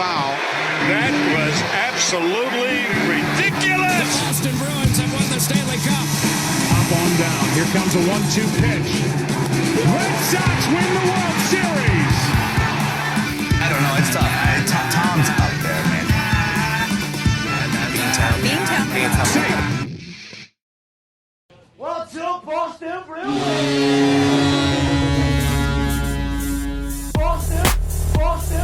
foul. That was absolutely ridiculous. The Boston Bruins have won the Stanley Cup. Up on down. Here comes a 1-2 pitch. Red Sox win the World Series. I don't know. It's tough. Tom's up there, man. Beantown. What's up, Boston Bruins? Boston Bruins!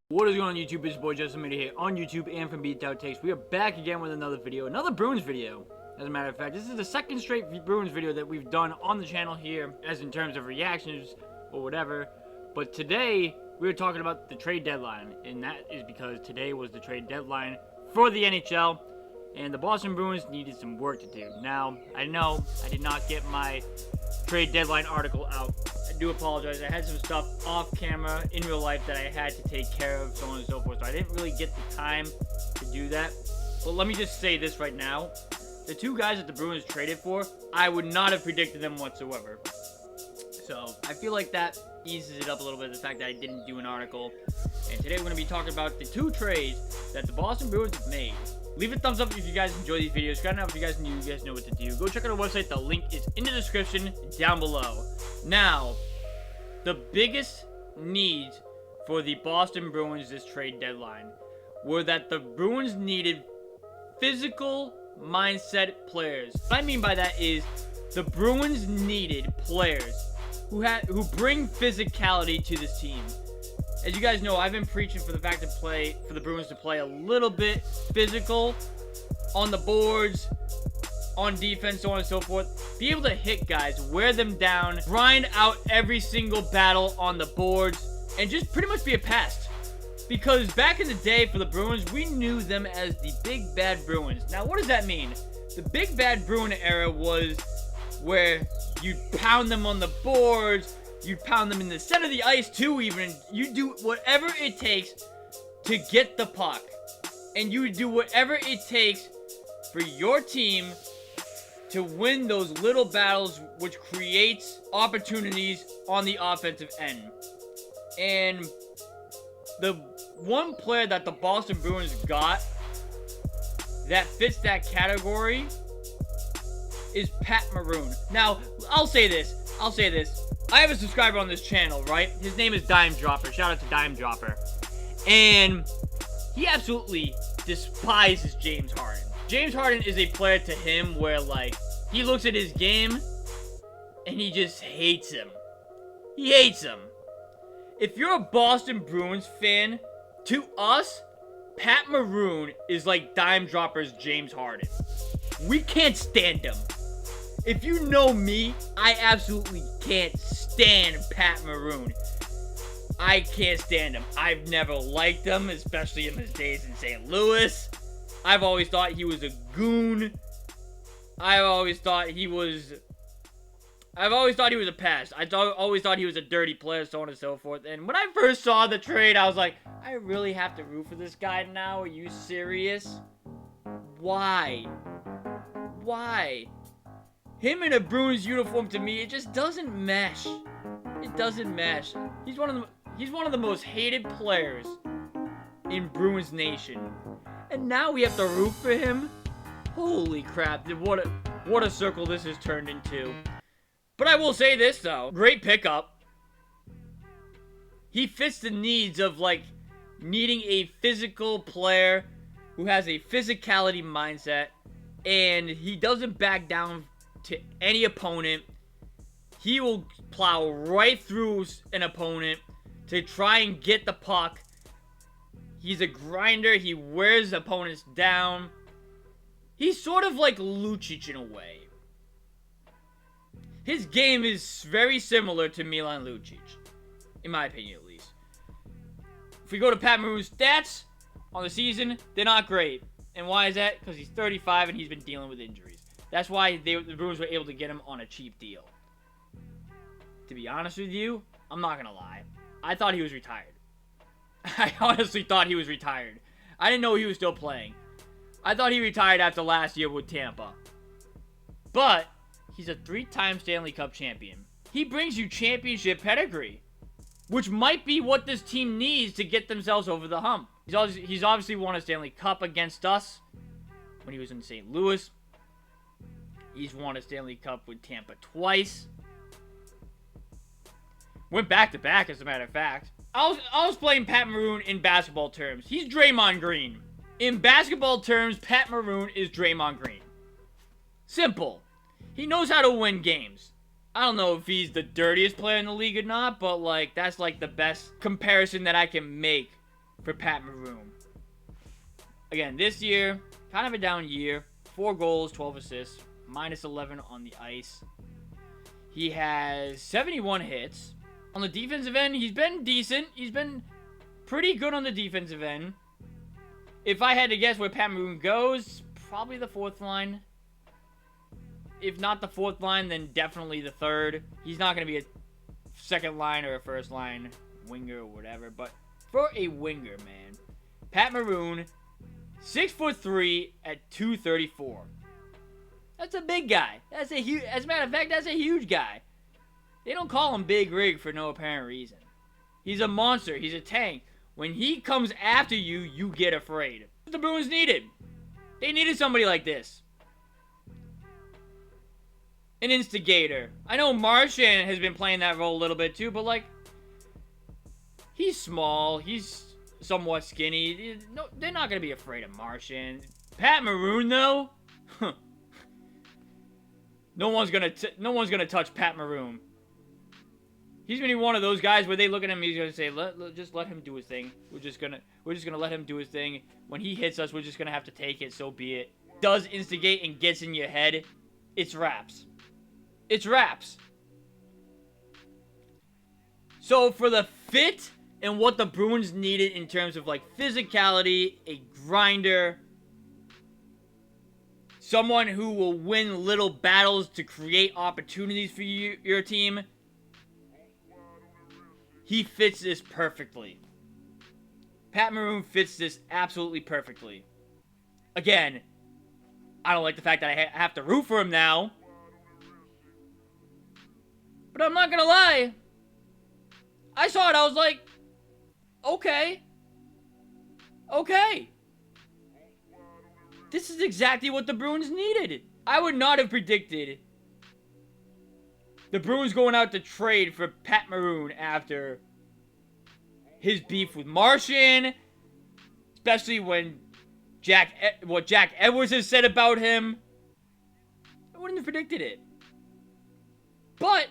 What is going on YouTube? It's your boy Justin Media here on YouTube and from Beantown Takes. We are back again with another video, another Bruins video. As a matter of fact, this is the second straight Bruins video that we've done on the channel here, as in terms of reactions or whatever. But today, we were talking about the trade deadline, and that is because today was the trade deadline for the NHL, and the Boston Bruins needed some work to do. Now, I know I did not get my trade deadline article out. I do apologize. I had some stuff off camera in real life that I had to take care of, so on and so forth, so I didn't really get the time to do that. But let me just say this right now. The two guys that the Bruins traded for, I would not have predicted them whatsoever. So, I feel like that eases it up a little bit, the fact that I didn't do an article. And today we're going to be talking about the two trades that the Boston Bruins have made. Leave a thumbs up if you guys enjoy these videos. Subscribe now if you guys new, you guys know what to do. Go check out our website. The link is in the description down below. Now, the biggest needs for the Boston Bruins this trade deadline were that the Bruins needed physical mindset players. What I mean by that is the Bruins needed players who bring physicality to this team. As you guys know, I've been preaching for the fact for the Bruins to play a little bit physical on the boards, on defense, so on and so forth. Be able to hit guys, wear them down, grind out every single battle on the boards, and just pretty much be a pest. Because back in the day for the Bruins, we knew them as the Big Bad Bruins. Now, what does that mean? The Big Bad Bruin era was where you'd pound them on the boards, you'd pound them in the center of the ice too even. You do whatever it takes to get the puck. And you do whatever it takes for your team to win those little battles, which creates opportunities on the offensive end. And the one player that the Boston Bruins got that fits that category is Pat Maroon. Now, I'll say this. I have a subscriber on this channel, right? His name is Dime Dropper. Shout out to Dime Dropper. And he absolutely despises James Harden. James Harden is a player to him where, like, he looks at his game and he just hates him. He hates him. If you're a Boston Bruins fan, to us, Pat Maroon is like Dime Dropper's James Harden. We can't stand him. If you know me, I absolutely can't stand Pat Maroon. I can't stand him. I've never liked him, especially in his days in St. Louis. I've always thought he was a goon. I've always thought he was a pest. Always thought he was a dirty player, so on and so forth. And when I first saw the trade, I was like, I really have to root for this guy now? Are you serious? Why? Why? Him in a Bruins uniform, to me, it just doesn't mesh. It doesn't mesh. He's one of the most hated players in Bruins Nation. And now we have to root for him? Holy crap. What a circle this has turned into. But I will say this, though. Great pickup. He fits the needs of, like, needing a physical player who has a physicality mindset. And he doesn't back down to any opponent. He will plow right through an opponent to try and get the puck. He's a grinder. He wears opponents down. He's sort of like Lucic in a way. His game is very similar to Milan Lucic, in my opinion at least. If we go to Pat Maroon's stats on the season, they're not great. And why is that? Because he's 35 and he's been dealing with injuries. That's why the Bruins were able to get him on a cheap deal. To be honest with you, I'm not going to lie. I thought he was retired. I honestly thought he was retired. I didn't know he was still playing. I thought he retired after last year with Tampa. But he's a 3-time Stanley Cup champion. He brings you championship pedigree. which might be what this team needs to get themselves over the hump. He's obviously won a Stanley Cup against us when he was in St. Louis. He's won a Stanley Cup with Tampa twice. Went back-to-back, as a matter of fact. I was playing Pat Maroon in basketball terms. He's Draymond Green. In basketball terms, Pat Maroon is Draymond Green. Simple. He knows how to win games. I don't know if he's the dirtiest player in the league or not, but, like, that's, like, the best comparison that I can make for Pat Maroon. Again, this year, kind of a down year. 4 goals, 12 assists, minus 11 on the ice. He has 71 hits. On the defensive end, he's been decent. He's been pretty good on the defensive end. If I had to guess where Pat Maroon goes, probably the 4th line. If not the 4th line, then definitely the 3rd. He's not going to be a 2nd line or a 1st line winger or whatever. But for a winger, man, Pat Maroon, 6'3" at 234. That's a big guy. That's a huge. As a matter of fact, that's a huge guy. They don't call him Big Rig for no apparent reason. He's a monster. He's a tank. When he comes after you, you get afraid. What the Bruins needed. They needed somebody like this. An instigator. I know Marchand has been playing that role a little bit too, but like, he's small. He's somewhat skinny. No, they're not going to be afraid of Marchand. Pat Maroon, though? No one's gonna touch Pat Maroon. He's gonna be one of those guys where they look at him, he's gonna say, just let him do his thing. We're just gonna let him do his thing. When he hits us, we're just gonna have to take it, so be it. Does instigate and gets in your head, it's wraps. It's wraps. So for the fit and what the Bruins needed in terms of like physicality, a grinder, someone who will win little battles to create opportunities for your team, he fits this perfectly. Pat Maroon fits this absolutely perfectly. Again, I don't like the fact that I have to root for him now. But I'm not gonna lie. I saw it, I was like, okay. Okay. This is exactly what the Bruins needed. I would not have predicted the Bruins going out to trade for Pat Maroon after his beef with Marchand, especially when what Jack Edwards has said about him. I wouldn't have predicted it. But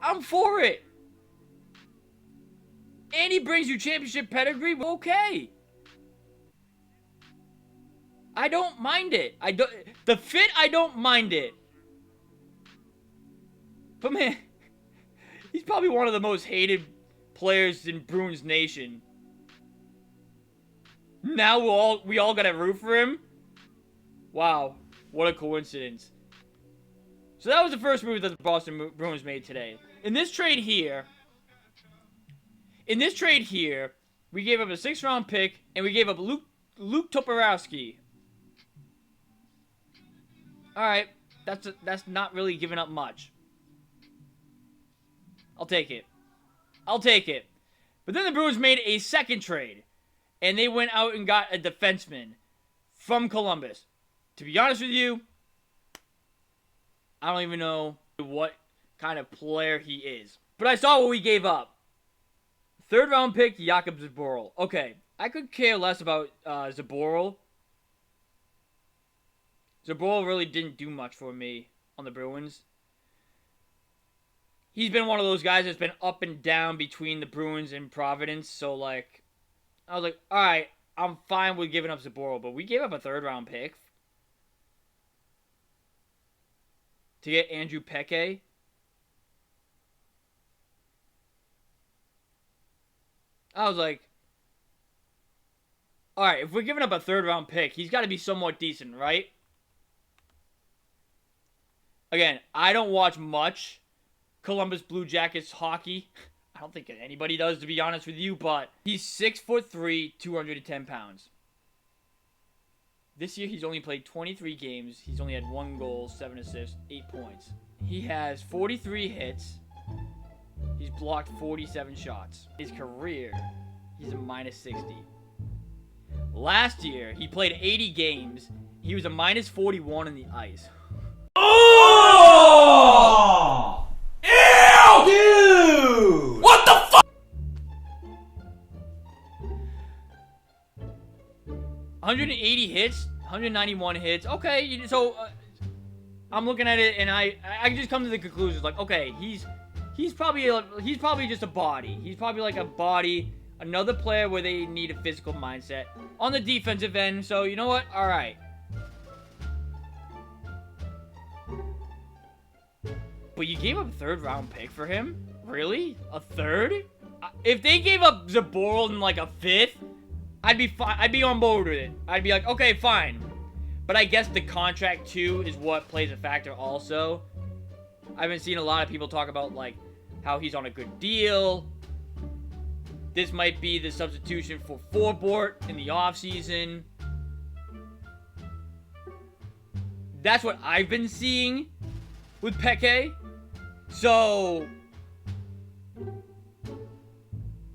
I'm for it. And he brings you championship pedigree. Okay. I don't mind it. The fit, I don't mind it. But man, he's probably one of the most hated players in Bruins Nation. Now we all gotta root for him? Wow, what a coincidence. So that was the first move that the Boston Bruins made today. In this trade here, we gave up a 6th-round pick, and we gave up Luke Toporowski. Alright, that's not really giving up much. I'll take it. But then the Bruins made a 2nd trade, and they went out and got a defenseman from Columbus. To be honest with you, I don't even know what kind of player he is. But I saw what we gave up. 3rd-round pick, Jakub Zboril. Okay, I could care less about Zboril. Zboril really didn't do much for me on the Bruins. He's been one of those guys that's been up and down between the Bruins and Providence. So, like, I was like, alright, I'm fine with giving up Zboril. But we gave up a 3rd-round pick to get Andrew Peeke. I was like, alright, if we're giving up a 3rd-round pick, he's got to be somewhat decent, right? Again, I don't watch much Columbus Blue Jackets hockey. I don't think anybody does, to be honest with you, but he's 6'3", 210 pounds. This year, he's only played 23 games. He's only had 1 goal, 7 assists, 8 points. He has 43 hits. He's blocked 47 shots. His career, he's a minus 60. Last year, he played 80 games. He was a minus 41 in the ice. Oh! Ew! Dude! What the fuck? 180 hits, 191 hits. Okay, so I'm looking at it and I just come to the conclusion like, okay, he's probably just a body. He's probably like a body, another player where they need a physical mindset on the defensive end. So you know what? All right. But you gave up a third-round pick for him? Really? A third? If they gave up Zaboral in like a fifth, I'd be fine. I'd be on board with it. I'd be like, okay, fine. But I guess the contract too is what plays a factor also. I've been seeing a lot of people talk about like how he's on a good deal. This might be the substitution for Forbort in the offseason. That's what I've been seeing with Peeke. So,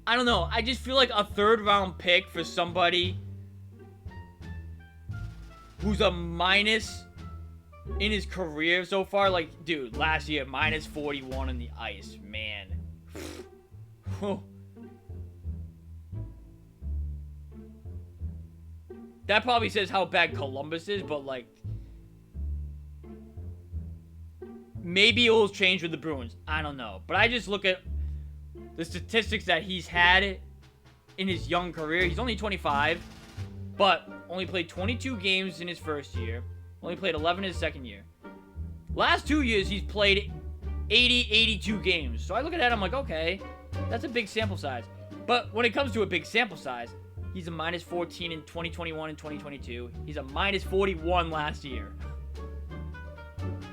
I don't know. I just feel like a third-round pick for somebody who's a minus in his career so far. Like, dude, last year, minus 41 on the ice. Man. That probably says how bad Columbus is, but, like, maybe it will change with the Bruins. I don't know. But I just look at the statistics that he's had in his young career. He's only 25, but only played 22 games in his first year. Only played 11 in his second year. Last 2 years, he's played 82 games. So I look at that, I'm like, okay, that's a big sample size. But when it comes to a big sample size, he's a minus 14 in 2021 and 2022. He's a minus 41 last year.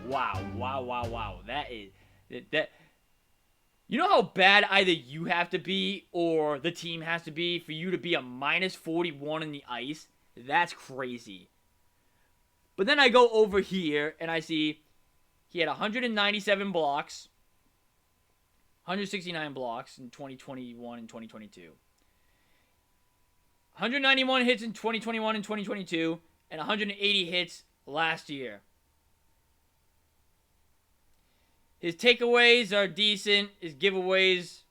Wow. That is... that. You know how bad either you have to be or the team has to be for you to be a minus 41 in the ice? That's crazy. But then I go over here and I see he had 197 blocks, 169 blocks in 2021 and 2022. 191 hits in 2021 and 2022, and 180 hits last year. His takeaways are decent. His giveaways,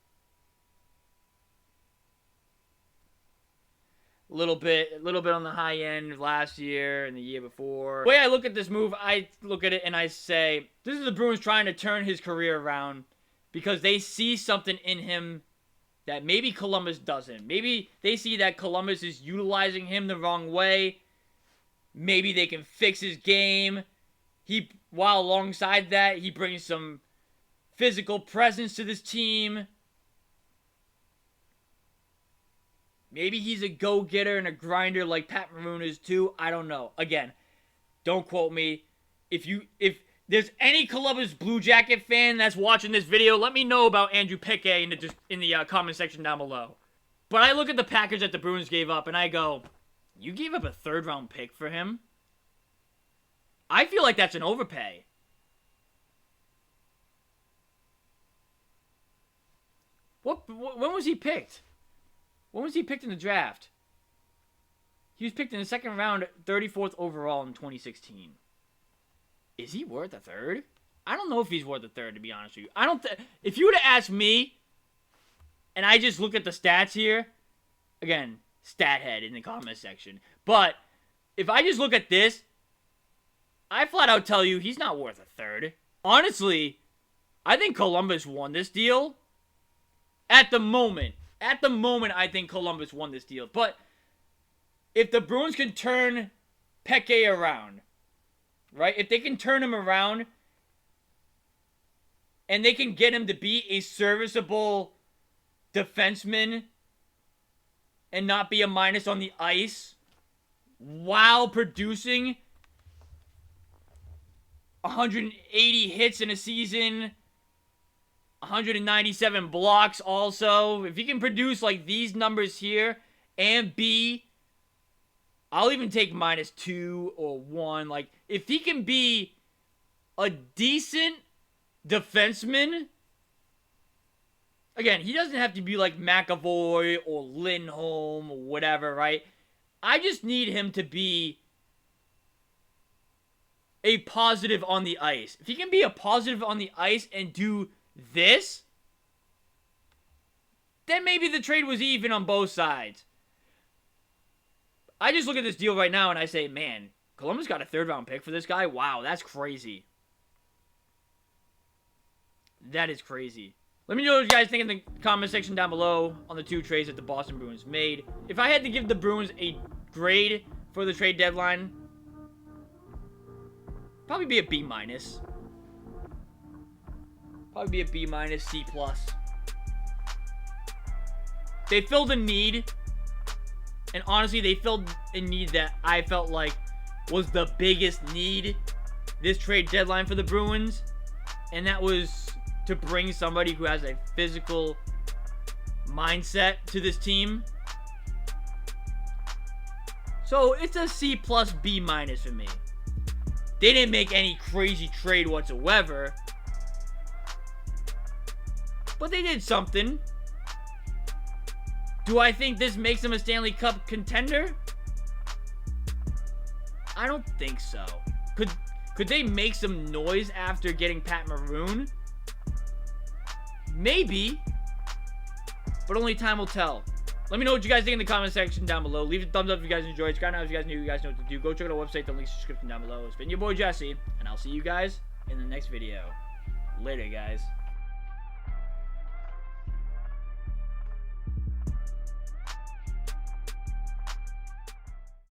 a little bit on the high end last year and the year before. The way I look at this move, I look at it and I say, this is the Bruins trying to turn his career around because they see something in him that maybe Columbus doesn't. Maybe they see that Columbus is utilizing him the wrong way. Maybe they can fix his game. While alongside that, he brings some physical presence to this team. Maybe he's a go-getter and a grinder like Pat Maroon is too. I don't know. Again, don't quote me. If there's any Columbus Blue Jacket fan that's watching this video, let me know about Andrew Peeke in the comment section down below. But I look at the package that the Bruins gave up and I go, you gave up a third-round pick for him? I feel like that's an overpay. When was he picked? When was he picked in the draft? He was picked in the second round, 34th overall in 2016. Is he worth a third? I don't know if he's worth a third, to be honest with you. If you were to ask me, and I just look at the stats here, again, stat head in the comment section. But if I just look at this, I flat out tell you he's not worth a third. Honestly, I think Columbus won this deal. At the moment, I think Columbus won this deal. But if the Bruins can turn Peeke around, right? If they can turn him around and they can get him to be a serviceable defenseman and not be a minus on the ice while producing 180 hits in a season, 197 blocks also. If he can produce like these numbers here and be, I'll even take -2 or 1. Like, if he can be a decent defenseman Again, he doesn't have to be like McAvoy or Lindholm or whatever, right? I just need him to be a positive on the ice. If he can be a positive on the ice and do this, then maybe the trade was even on both sides. I just look at this deal right now and I say, man, Columbus got a 3rd round pick for this guy? Wow, that's crazy. That is crazy. Let me know what you guys think in the comment section down below on the 2 trades that the Boston Bruins made. If I had to give the Bruins a grade for the trade deadline, probably be a B-. Probably be a B-, C+. They filled a need. And honestly, they filled a need that I felt like was the biggest need this trade deadline for the Bruins. And that was to bring somebody who has a physical mindset to this team. So it's a C+, B- for me. They didn't make any crazy trade whatsoever. But they did something. Do I think this makes them a Stanley Cup contender? I don't think so. Could they make some noise after getting Pat Maroon? Maybe. But only time will tell. Let me know what you guys think in the comment section down below. Leave a thumbs up if you guys enjoyed. Subscribe now if you guys new. You guys know what to do. Go check out our website. The link's in the description down below. It's been your boy Jesse. And I'll see you guys in the next video. Later, guys.